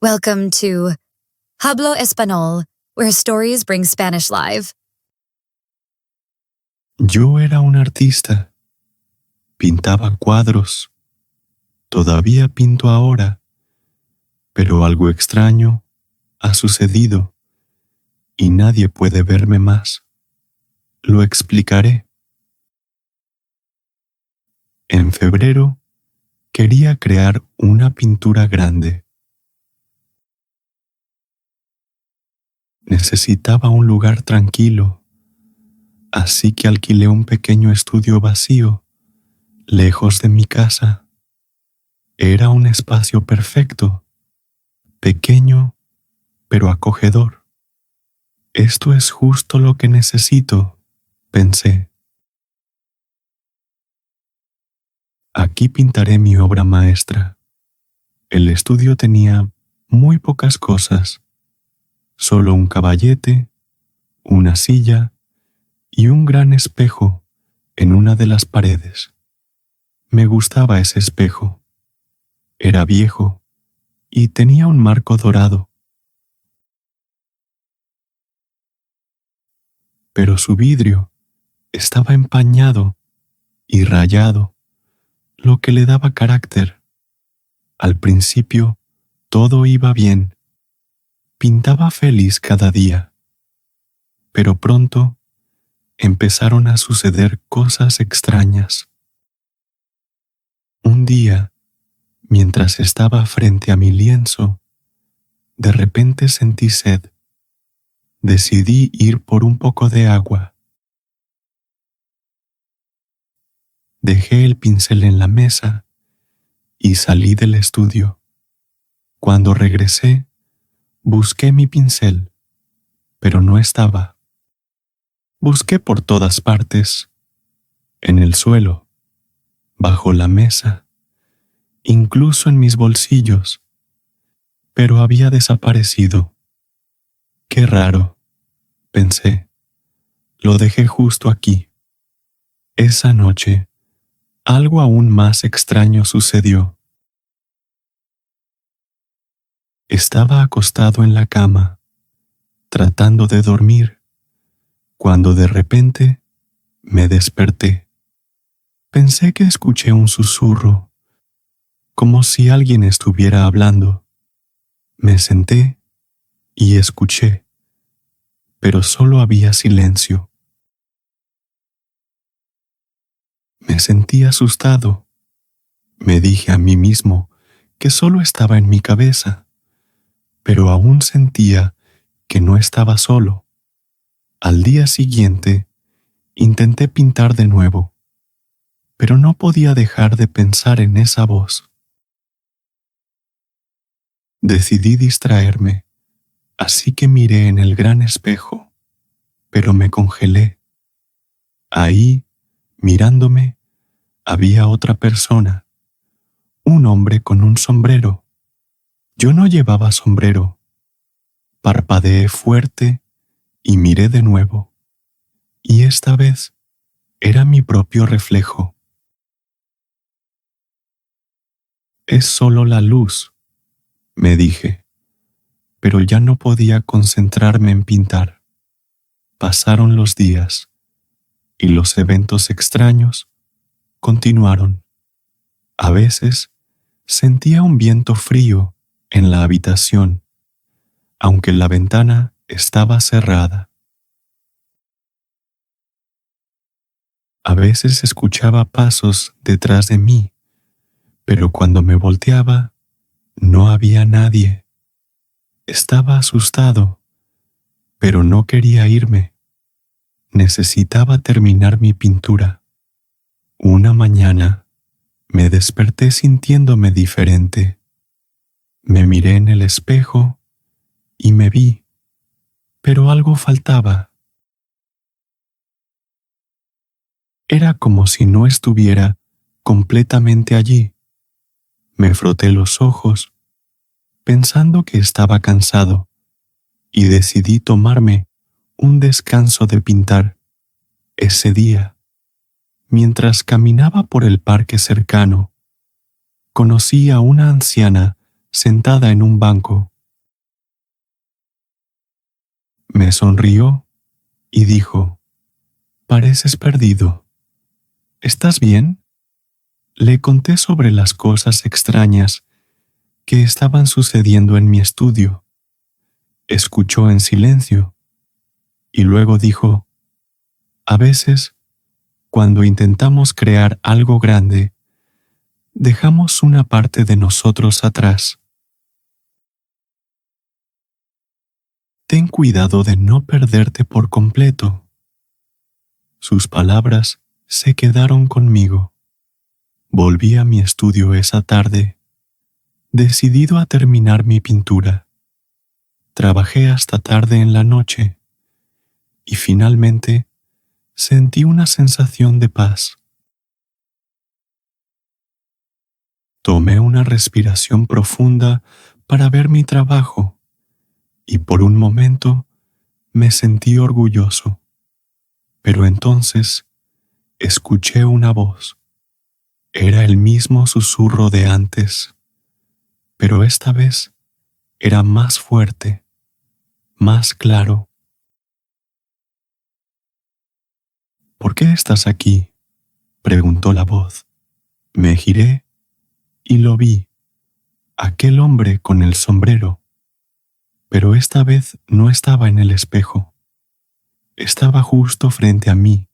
Welcome to Hablo Español, where stories bring Spanish live. Yo era un artista. Pintaba cuadros. Todavía pinto ahora. Pero algo extraño ha sucedido y nadie puede verme más. Lo explicaré. En febrero quería crear una pintura grande. Necesitaba un lugar tranquilo, así que alquilé un pequeño estudio vacío, lejos de mi casa. Era un espacio perfecto, pequeño, pero acogedor. Esto es justo lo que necesito, pensé. Aquí pintaré mi obra maestra. El estudio tenía muy pocas cosas, solo un caballete, una silla y un gran espejo en una de las paredes. Me gustaba ese espejo. Era viejo y tenía un marco dorado. Pero su vidrio estaba empañado y rayado, lo que le daba carácter. Al principio, todo iba bien. Pintaba feliz cada día. Pero pronto empezaron a suceder cosas extrañas. Un día, mientras estaba frente a mi lienzo, de repente sentí sed. Decidí ir por un poco de agua. Dejé el pincel en la mesa y salí del estudio. Cuando regresé, busqué mi pincel, pero no estaba. Busqué por todas partes, en el suelo, bajo la mesa, incluso en mis bolsillos, pero había desaparecido. Qué raro, pensé. Lo dejé justo aquí. Esa noche, algo aún más extraño sucedió. Estaba acostado en la cama, tratando de dormir, cuando de repente me desperté. Pensé que escuché un susurro, como si alguien estuviera hablando. Me senté y escuché, pero solo había silencio. Me sentí asustado. Me dije a mí mismo que solo estaba en mi cabeza, pero aún sentía que no estaba solo. Al día siguiente, intenté pintar de nuevo, pero no podía dejar de pensar en esa voz. Decidí distraerme, así que miré en el gran espejo, pero me congelé. Ahí, mirándome, había otra persona, un hombre con un sombrero. Yo no llevaba sombrero. Parpadeé fuerte y miré de nuevo, y esta vez era mi propio reflejo. Es solo la luz, me dije, pero ya no podía concentrarme en pintar. Pasaron los días, y los eventos extraños continuaron. A veces sentía un viento frío en la habitación, aunque la ventana estaba cerrada. A veces escuchaba pasos detrás de mí, pero cuando me volteaba, no había nadie. Estaba asustado, pero no quería irme. Necesitaba terminar mi pintura. Una mañana, me desperté sintiéndome diferente. Me miré en el espejo y me vi, pero algo faltaba. Era como si no estuviera completamente allí. Me froté los ojos, pensando que estaba cansado, y decidí tomarme un descanso de pintar. Ese día, mientras caminaba por el parque cercano, conocí a una anciana sentada en un banco. Me sonrió y dijo: «Pareces perdido. ¿Estás bien?». Le conté sobre las cosas extrañas que estaban sucediendo en mi estudio. Escuchó en silencio y luego dijo: «A veces, cuando intentamos crear algo grande, dejamos una parte de nosotros atrás. Ten cuidado de no perderte por completo». Sus palabras se quedaron conmigo. Volví a mi estudio esa tarde, decidido a terminar mi pintura. Trabajé hasta tarde en la noche y finalmente sentí una sensación de paz. Tomé una respiración profunda para ver mi trabajo y por un momento me sentí orgulloso. Pero entonces escuché una voz. Era el mismo susurro de antes, pero esta vez era más fuerte, más claro. «¿Por qué estás aquí?», preguntó la voz. Me giré y lo vi, aquel hombre con el sombrero. Pero esta vez no estaba en el espejo. Estaba justo frente a mí,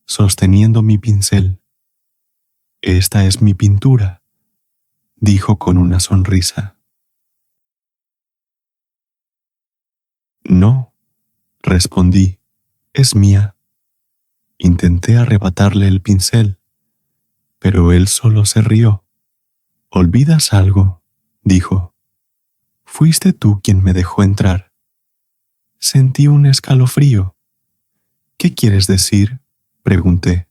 sosteniendo mi pincel. «Esta es mi pintura», dijo con una sonrisa. «No», respondí, «es mía». Intenté arrebatarle el pincel, pero él solo se rió. «¿Olvidas algo?», dijo. «Fuiste tú quien me dejó entrar». Sentí un escalofrío. «¿Qué quieres decir?», pregunté.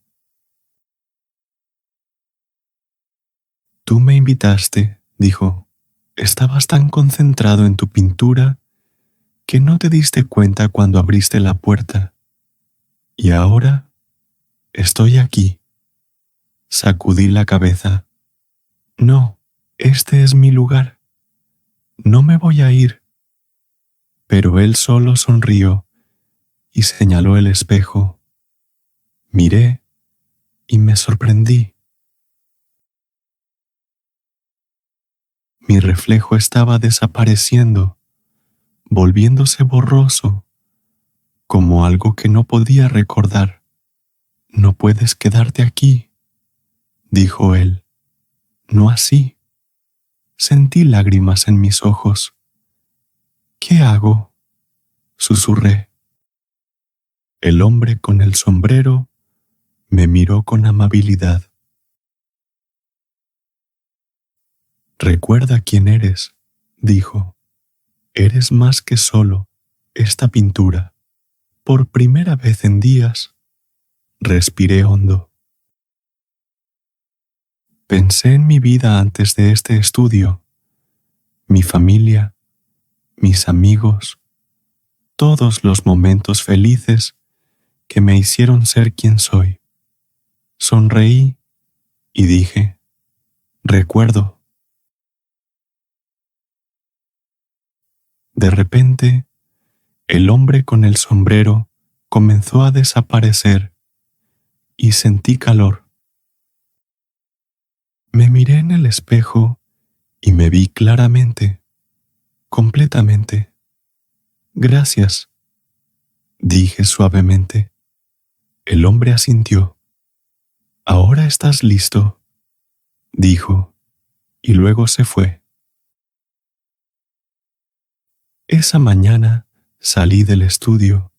«Tú me invitaste», dijo. «Estabas tan concentrado en tu pintura que no te diste cuenta cuando abriste la puerta. Y ahora estoy aquí». Sacudí la cabeza. «No, este es mi lugar. No me voy a ir». Pero él solo sonrió y señaló el espejo. Miré y me sorprendí. Mi reflejo estaba desapareciendo, volviéndose borroso, como algo que no podía recordar. «No puedes quedarte aquí», dijo él. «No así». Sentí lágrimas en mis ojos. «¿Qué hago?», susurré. El hombre con el sombrero me miró con amabilidad. «Recuerda quién eres», dijo. «Eres más que solo esta pintura». Por primera vez en días, respiré hondo. Pensé en mi vida antes de este estudio, mi familia, mis amigos, todos los momentos felices que me hicieron ser quien soy. Sonreí y dije: «Recuerdo». De repente, el hombre con el sombrero comenzó a desaparecer y sentí calor. Me miré en el espejo y me vi claramente, completamente. «Gracias», dije suavemente. El hombre asintió. «Ahora estás listo», dijo, y luego se fue. Esa mañana salí del estudio,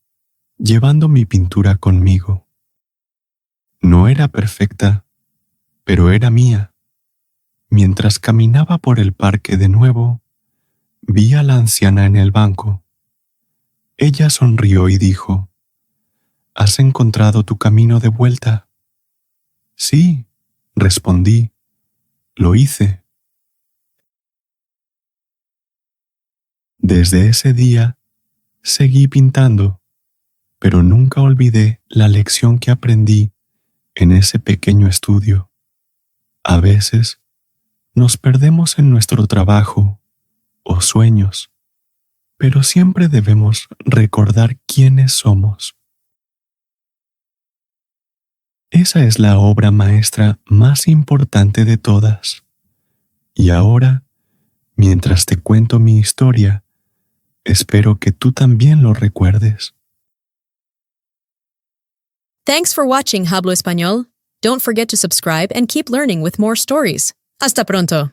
llevando mi pintura conmigo. No era perfecta, pero era mía. Mientras caminaba por el parque de nuevo, vi a la anciana en el banco. Ella sonrió y dijo: «¿Has encontrado tu camino de vuelta?». «Sí», respondí, «lo hice». Desde ese día, seguí pintando, pero nunca olvidé la lección que aprendí en ese pequeño estudio. A veces, nos perdemos en nuestro trabajo o sueños, pero siempre debemos recordar quiénes somos. Esa es la obra maestra más importante de todas. Y ahora, mientras te cuento mi historia, espero que tú también lo recuerdes. Thanks for watching Hablo Español. Don't forget to subscribe and keep learning with more stories. Hasta pronto.